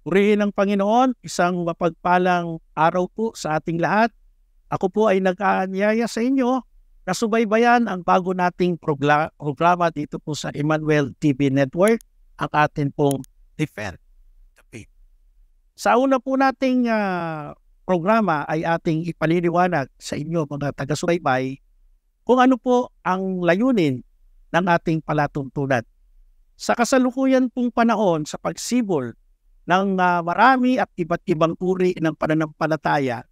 Purihin ng Panginoon, isang mapagpalang araw po sa ating lahat. Ako po ay nag-aanyaya sa inyo na subaybayan ang bago nating programa dito po sa Emmanuel TV Network, ang atin pong Defend the Faith. Sa una po nating programa ay ating ipaliliwanag sa inyo mga taga-subaybay kung ano po ang layunin ng ating palatuntunan. Sa kasalukuyan pong panahon sa pagsibol ng marami at iba't ibang uri ng pananampalataya,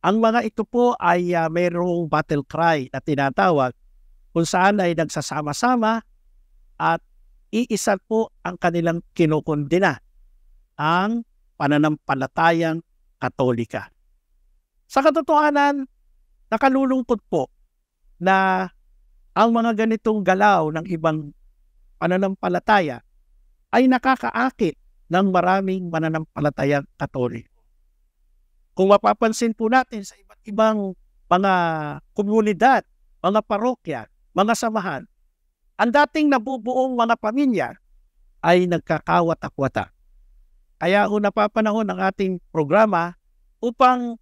ang mga ito po ay mayroong battle cry na tinatawag kung saan ay nagsasama-sama at iisa po ang kanilang kinukundina, ang pananampalatayang Katolika. Sa katotohanan, nakalulungkot po na ang mga ganitong galaw ng ibang pananampalataya ay nakakaakit ng maraming mananampalatayang Katoliko. Kung mapapansin po natin sa iba't ibang mga komunidad, mga parokya, mga samahan, ang dating nabubuong mga pamilya ay nagkakawatak-watak. Kaya napapanahon ang ating programa upang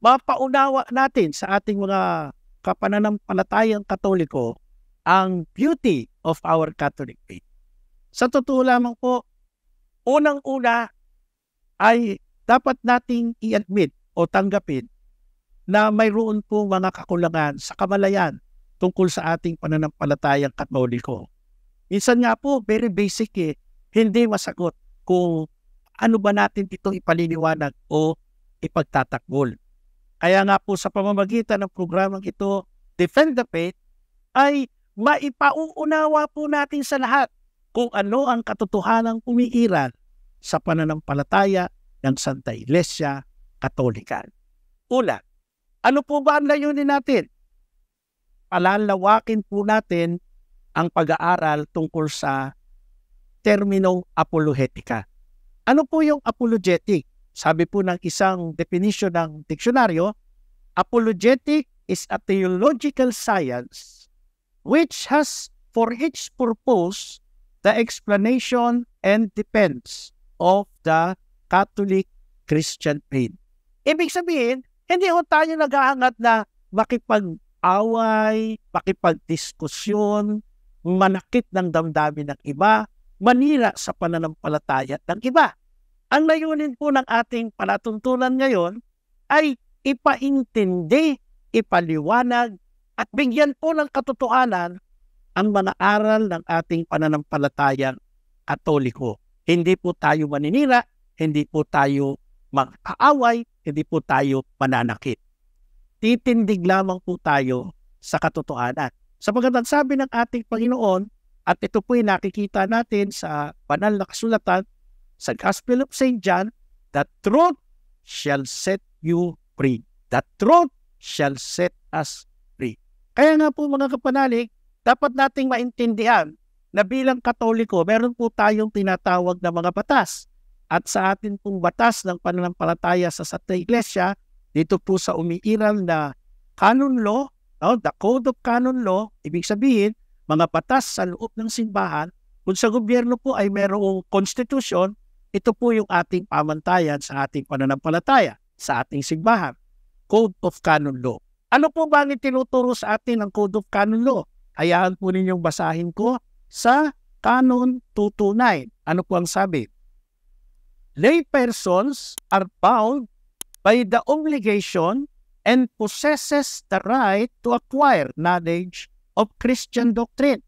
mapaunawa natin sa ating mga kapananampalatayang Katoliko ang beauty of our Catholic faith. Sa totoo lamang po, unang-una ay dapat nating i-admit o tanggapin na mayroon po mga kakulangan sa kamalayan tungkol sa ating pananampalatayang Katoliko. Minsan nga po, very basic hindi masagot kung ano ba natin ito ipaliliwanag o ipagtatakbol. Kaya nga po sa pamamagitan ng programang ito, Defend the Faith, ay maipauunawa po natin sa lahat kung ano ang katotohanang umiiral sa pananampalataya ng Santa Iglesia Katolika. Una, ano po ba ang layunin natin? Palalawakin po natin ang pag-aaral tungkol sa terminong apologetika. Ano po yung apologetic? Sabi po ng isang definition ng diksyonaryo, apologetic is a theological science which has for its purpose the explanation and defense of the Catholic Christian faith. Ibig sabihin, hindi ho tayo nag-aangat na makipag-away, makipag-diskusyon, manakit ng damdamin ng iba, manira sa pananampalataya ng iba. Ang layunin po ng ating palatuntunan ngayon ay ipaintindi, ipaliwanag, at bigyan po ng katotohanan ang mga aral ng ating pananampalatayang Katoliko. Hindi po tayo maninira, hindi po tayo mag-aaway, hindi po tayo mananakit. Titindig lamang po tayo sa katotohanan. Sapagkat ang sabi ng ating Panginoon, at ito po'y nakikita natin sa banal na kasulatan, sa Gospel of St. John, the truth shall set you free. The truth shall set us free. Kaya nga po mga kapanalig, dapat nating maintindihan na bilang Katoliko, meron po tayong tinatawag na mga batas. At sa atin pong batas ng pananampalataya sa Santa Iglesia, dito po sa umiiral na canon law, the Code of Canon Law, ibig sabihin, mga batas sa loob ng simbahan, kung sa gobyerno po ay merong constitution, ito po yung ating pamantayan sa ating pananampalataya, sa ating simbahan. Code of Canon Law. Ano po ba ang itinuturo sa atin ng Code of Canon Law? Hayaan po ninyong basahin ko sa Canon 229. Ano po ang sabi? Lay persons are bound by the obligation and possesses the right to acquire knowledge of Christian doctrine,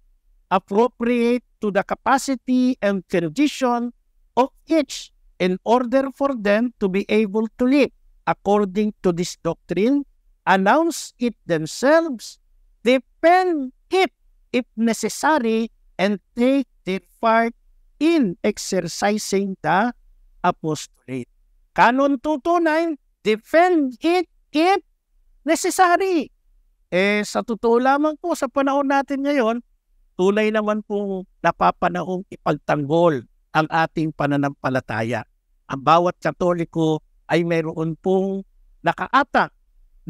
appropriate to the capacity and condition of each, in order for them to be able to live according to this doctrine, announce it themselves, defend it if necessary, and take their part in exercising the apostolate. Canon 229, defend it if necessary. Sa totoo lamang po sa panahon natin ngayon, tunay naman pong napapanahong ipagtanggol ang ating pananampalataya. Ang bawat Katoliko ay mayroon pong nakaatak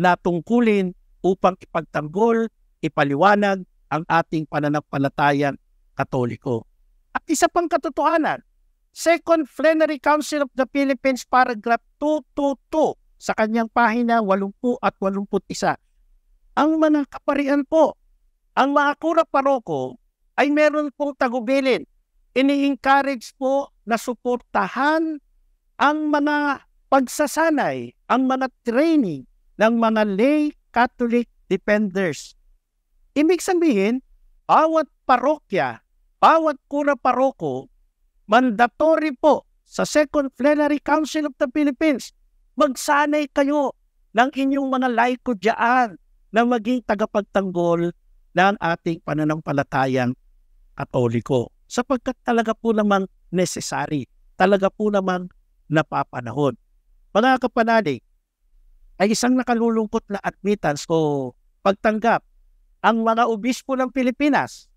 na tungkulin upang ipagtanggol, ipaliwanag ang ating pananampalatayang Katoliko. At isa pang katotohanan, Second Plenary Council of the Philippines, paragraph 222 sa kanyang pahina 80 at 81. Ang mga kaparian po, ang mga kura paroko ay meron pong tagubilin. Ini-encourage po na suportahan ang mga pagsasanay, ang mga training ng mga lay Catholic defenders. Ibig sabihin, bawat parokya, bawat kura paroko, mandatory po sa Second Plenary Council of the Philippines, magsanay kayo ng inyong mga laiko dyan na maging tagapagtanggol ng ating pananampalatayang Katoliko. Sapagkat talaga po namang necessary, talaga po namang napapanahon. Mga kapanalig, ay isang nakalulungkot na admittance o pagtanggap ang mga obispo ng Pilipinas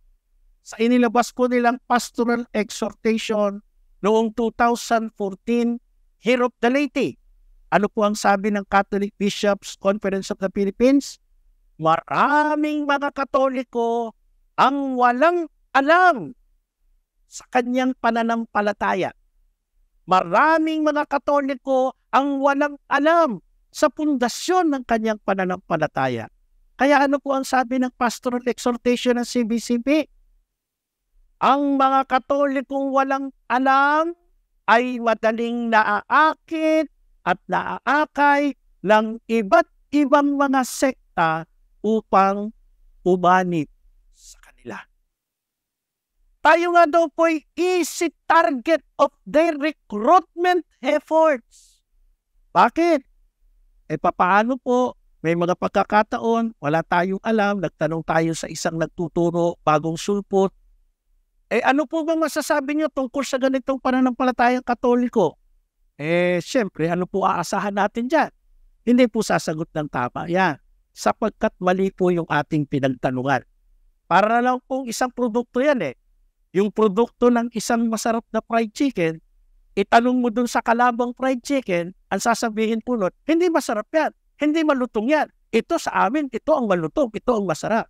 sa inilabas po nilang pastoral exhortation noong 2014, Year of the Laity. Ano po ang sabi ng Catholic Bishops Conference of the Philippines? Maraming mga Katoliko ang walang alam sa kanyang pananampalataya. Maraming mga Katoliko ang walang alam sa pundasyon ng kanyang pananampalataya. Kaya ano po ang sabi ng pastoral exhortation ng CBCP? Ang mga Katolikong walang alam ay madaling naaakit at naaakay ng iba't ibang mga sekta upang umanib sa kanila. Tayo nga daw po ay easy target of their recruitment efforts. Bakit? Papaano po? May mga pagkakataon, wala tayong alam, nagtanong tayo sa isang nagtuturo, bagong sulpot. Ano po bang masasabi niyo tungkol sa ganitong pananampalatayang Katoliko? Siyempre, ano po aasahan natin dyan? Hindi po sasagot ng tama yan, sapagkat mali po yung ating pinagtanungan. Para lang pong isang produkto yan Yung produkto ng isang masarap na fried chicken, itanong mo dun sa kalabang fried chicken, ang sasabihin po nun, hindi masarap yan, hindi malutong yan. Ito sa amin, ito ang malutong, ito ang masarap.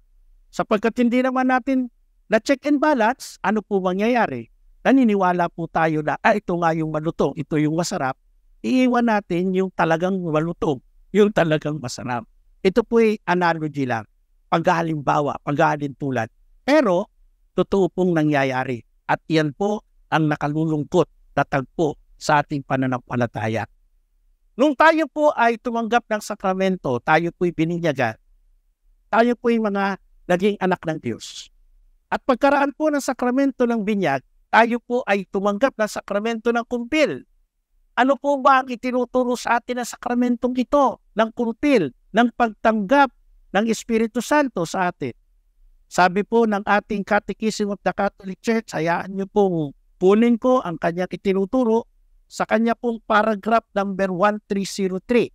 Sapagkat hindi naman natin na check and balance, ano po mangyayari? Naniniwala po tayo na, ito nga yung malutong, ito yung masarap. Iiwan natin yung talagang malutong, yung talagang masarap. Ito po ay analogy lang, paghalimbawa, paghalintulad. Pero, totoo pong nangyayari. At yan po ang nakalulungkot na tagpo sa ating pananampalataya. Nung tayo po ay tumanggap ng sakramento, tayo po'y bininyagan, tayo po'y mga naging anak ng Diyos. At pagkaraan po ng sakramento ng binyag, tayo po ay tumanggap ng sakramento ng kumpil. Ano po ba ang itinuturo sa atin ng sakramentong ito, ng kumpil, ng pagtanggap ng Espiritu Santo sa atin? Sabi po ng ating Catechism of the Catholic Church, hayaan niyo pong punin ko ang kanyang itinuturo sa kanya pong paragraph number 1303.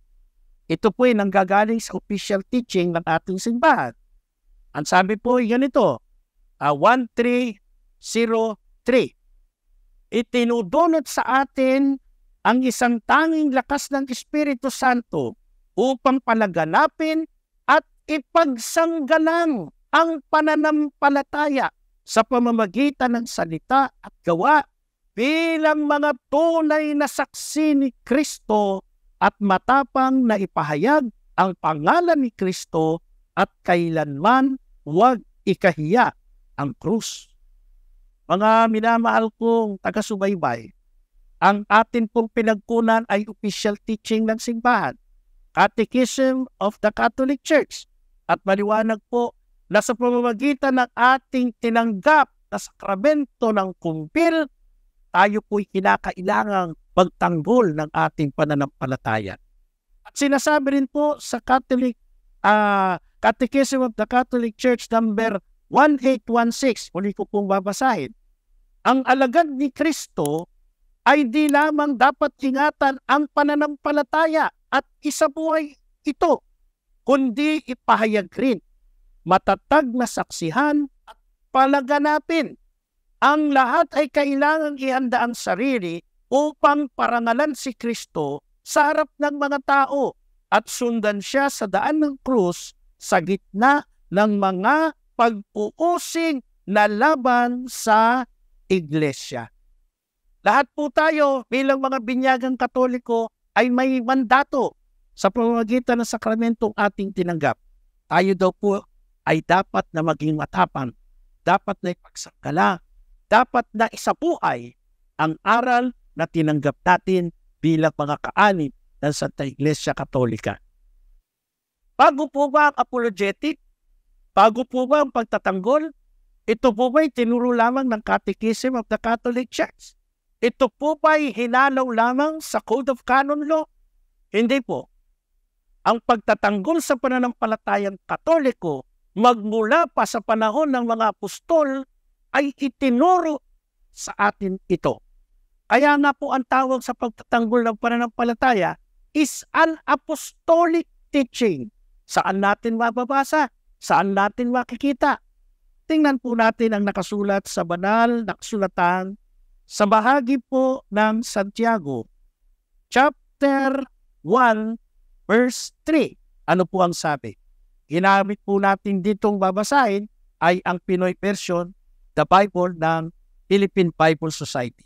Ito po ay nanggagaling sa official teaching ng ating simbahan. Ang sabi po ay ganito, 1303. Itinudulot sa atin ang isang tanging lakas ng Espiritu Santo upang palaganapin at ipagsanggalang ang pananampalataya sa pamamagitan ng salita at gawa bilang mga tunay na saksi ni Kristo at matapang na ipahayag ang pangalan ni Kristo at kailanman huwag ikahiya ang krus. Mga minamahal kong taga-subaybay, ang atin pong pinagkunan ay official teaching ng simbahan, Catechism of the Catholic Church, at maliwanag po na sa pamamagitan ng ating tinanggap na sakramento ng kumpil, tayo po'y kinakailangang magtanggol ng ating pananampalataya. At sinasabi rin po sa Catechism of the Catholic Church number 1816, muli ko pong babasahin, ang alagad ni Kristo ay di lamang dapat ingatan ang pananampalataya at isabuhay ito, kundi ipahayag rin, matatag na saksihan at palaganapin. Ang lahat ay kailangang ihanda ang sarili upang parangalan si Kristo sa harap ng mga tao at sundan siya sa daan ng krus sa gitna ng mga pag-uusig na laban sa iglesia. Lahat po tayo bilang mga binyagang Katoliko ay may mandato sa pamamagitan ng sakramentong ating tinanggap. Tayo daw po ay dapat na maging matapang, dapat na ipagsangkala, dapat na isabuhay ang aral na tinanggap natin bilang mga kaanib ng Santa Iglesia Katolika. Bago po ba ang apologetic? Bago po ba ang pagtatanggol? Ito po ba'y tinuro lamang ng Catechism of the Catholic Church? Ito po ba'y hinalaw lamang sa Code of Canon Law? Hindi po. Ang pagtatanggol sa pananampalatayang Katoliko magmula pa sa panahon ng mga apostol ay itinuro sa atin ito. Kaya nga po ang tawag sa pagtatanggol ng pananampalataya is an apostolic teaching. Saan natin mababasa? Saan natin makikita? Tingnan po natin ang nakasulat sa banal na kasulatan sa bahagi po ng Santiago, chapter 1, verse 3. Ano po ang sabi? Ginamit po natin ditong babasahin ay ang Pinoy version, the Bible ng Philippine Bible Society.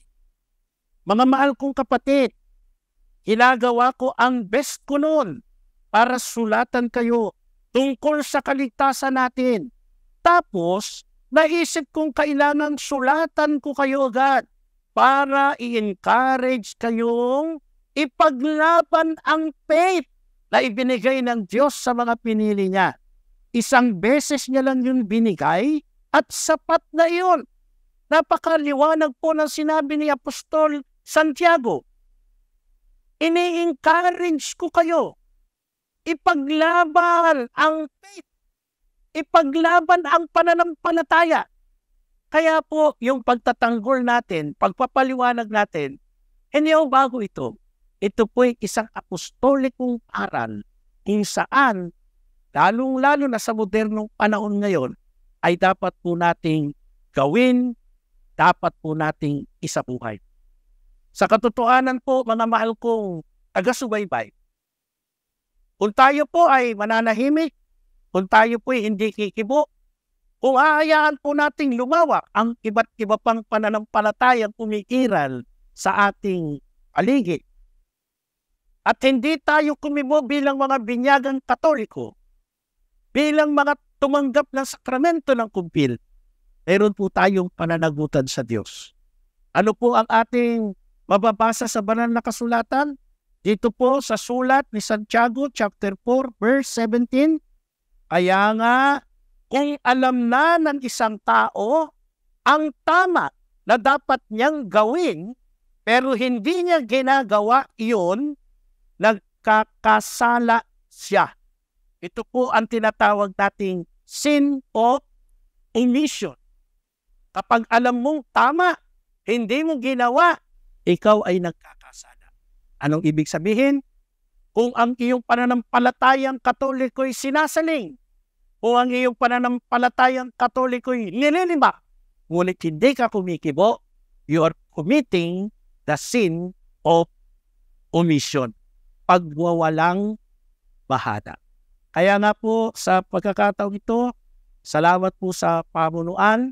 Mga mahal kong kapatid, ginagawa ko ang best ko noon para sulatan kayo tungkol sa kaligtasan natin. Tapos, naisip kong kailangan sulatan ko kayo agad para i-encourage kayong ipaglaban ang faith na ibinigay ng Diyos sa mga pinili niya. Isang beses niya lang yun binigay at sapat na yun. Napakaliwanag po ng sinabi ni Apostol Santiago. Ini-encourage ko kayo. Ipaglaban ang faith. Ipaglaban ang pananampalataya. Kaya po, yung pagtatanggol natin, pagpapaliwanag natin, hindi ako bago ito. Ito po ay isang apostolikong aral kung saan, lalong-lalo na sa modernong panahon ngayon, ay dapat po nating gawin, dapat po nating isabuhay. Sa katotohanan po, mga mahal kong taga-subaybay, kung tayo po ay mananahimik, kung tayo po ay hindi kikibo, kung aayaan po nating lumawak ang iba't iba pang pananampalatayang umiiral sa ating paligid, at hindi tayo kumibo bilang mga binyagang Katoliko, bilang mga tumanggap ng sakramento ng kumpil, meron po tayong pananagutan sa Diyos. Ano po ang ating mababasa sa banal na kasulatan? Dito po sa sulat ni Santiago, chapter 4, verse 17, kaya nga, kung alam na ng isang tao ang tama na dapat niyang gawin, pero hindi niya ginagawa iyon, nagkakasala siya. Ito po ang tinatawag nating sin of omission. Kapag alam mong tama, hindi mo ginawa, ikaw ay nagkakasala. Anong ibig sabihin? Kung ang iyong pananampalatayang Katoliko ay sinasaling, kung ang iyong pananampalatayang Katoliko ay nililima, ngunit hindi ka kumikibo, you are committing the sin of omission. Pagwawalang bahada. Kaya nga po sa pagkakataong ito, salamat po sa pamunuan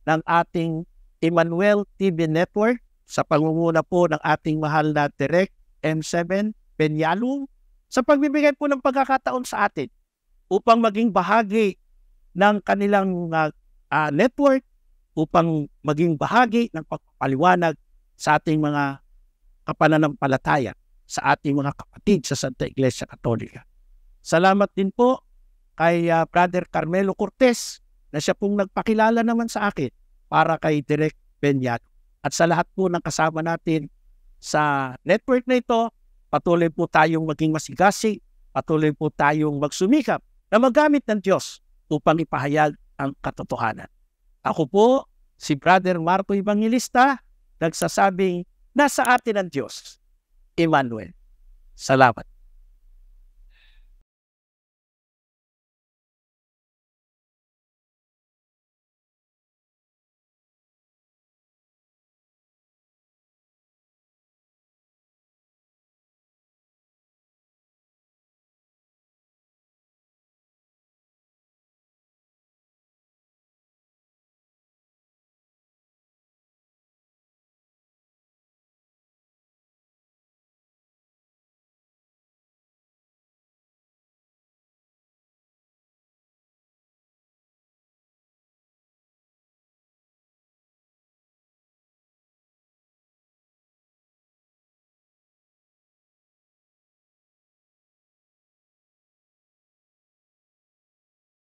ng ating Emmanuel TV Network sa pangunguna po ng ating mahal na Direk M7 Peñalong sa pagbibigay po ng pagkakataon sa atin upang maging bahagi ng kanilang network, upang maging bahagi ng pagpapaliwanag sa ating mga kapananampalataya, sa ating mga kapatid sa Santa Iglesia Katolika. Salamat din po kay Brother Carmelo Cortez na siya pong nagpakilala naman sa akin para kay Direk Peñalong. At sa lahat po ng kasama natin sa network na ito, patuloy po tayong maging masigasig, patuloy po tayong magsumikap na magamit ng Diyos upang ipahayag ang katotohanan. Ako po, si Brother Marco Evangelista, nagsasabing nasa atin ang Diyos, Emmanuel. Salamat.